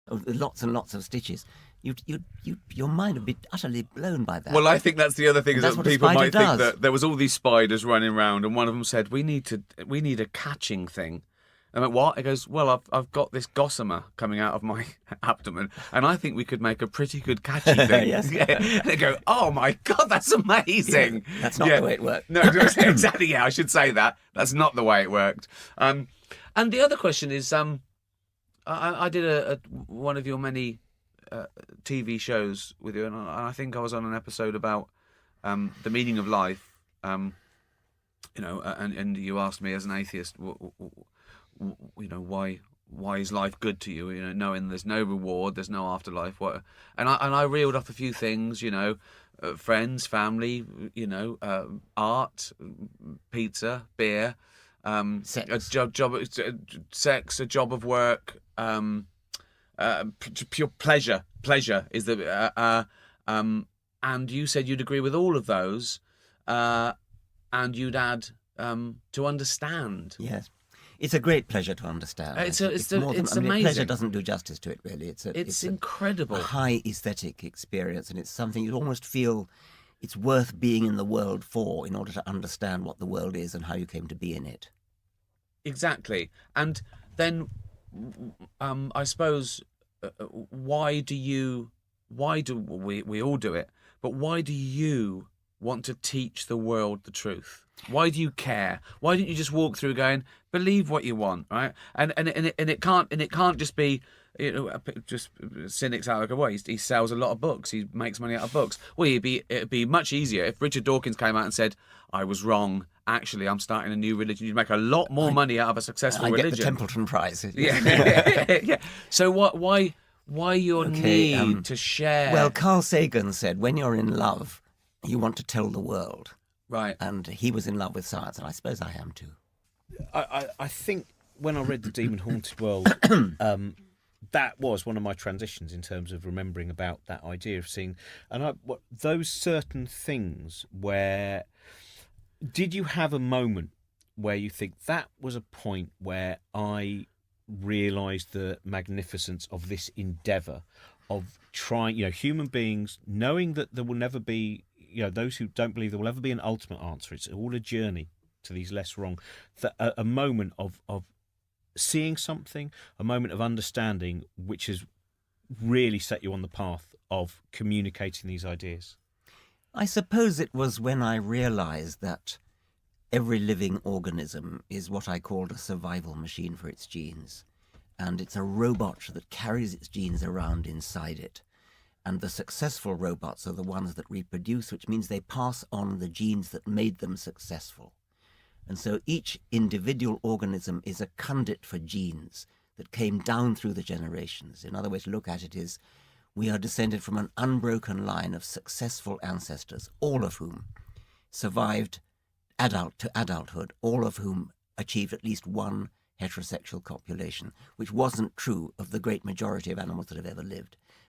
lots and lots of stitches, your mind would be utterly blown by that. Well, I think that's the other thing, is That's that what a people might spider think does. that there was all these spiders running around, and one of them said, "We need a catching thing." I went, "What?" He goes, "Well, I've got this gossamer coming out of my abdomen, and I think we could make a pretty good catchy thing." Yes. Yeah. And they go, "Oh my God, that's amazing." Yeah, that's not the way it worked. No, exactly. Yeah, I should say that. That's not the way it worked. And the other question is, I did one of your many TV shows with you, and I think I was on an episode about the meaning of life. And you asked me as an atheist, why is life good to you? Knowing there's no reward, there's no afterlife. What? And I reeled off a few things. Friends, family. Art, pizza, beer, Sex. a job, sex, a job of work. Pure pleasure. Pleasure is the. And you said you'd agree with all of those, and you'd add to understand. Yes. It's a great pleasure to understand. It's amazing. amazing. Pleasure doesn't do justice to it, really. It's incredible. A high aesthetic experience, and it's something you almost feel it's worth being in the world for, in order to understand what the world is and how you came to be in it. Exactly. And then, I suppose, why do we all do it? But why do you want to teach the world the truth? Why do you care? Why don't you just walk through going, believe what you want, right? And it can't just be, just cynics out like, well, he sells a lot of books, he makes money out of books. Well, it'd be much easier if Richard Dawkins came out and said, I was wrong. Actually, I'm starting a new religion. You'd make a lot more money out of a successful religion. I get the Templeton Prize. Yeah. Yeah. So why your need to share? Well, Carl Sagan said, when you're in love, you want to tell the world. Right. And he was in love with science, and I suppose I am too. I think when I read The Demon Haunted World, that was one of my transitions in terms of remembering about that idea of seeing, and those certain things where, did you have a moment where you think that was a point where I realised the magnificence of this endeavour of trying, human beings, knowing that there will never be, those who don't believe there will ever be an ultimate answer. It's all a journey to these less wrong. A moment of seeing something, a moment of understanding, which has really set you on the path of communicating these ideas. I suppose it was when I realised that every living organism is what I called a survival machine for its genes. And it's a robot that carries its genes around inside it. And the successful robots are the ones that reproduce, which means they pass on the genes that made them successful. And so each individual organism is a conduit for genes that came down through the generations. Another way to look at it is we are descended from an unbroken line of successful ancestors, all of whom survived adult to adulthood, all of whom achieved at least one heterosexual copulation, which wasn't true of the great majority of animals that have ever lived.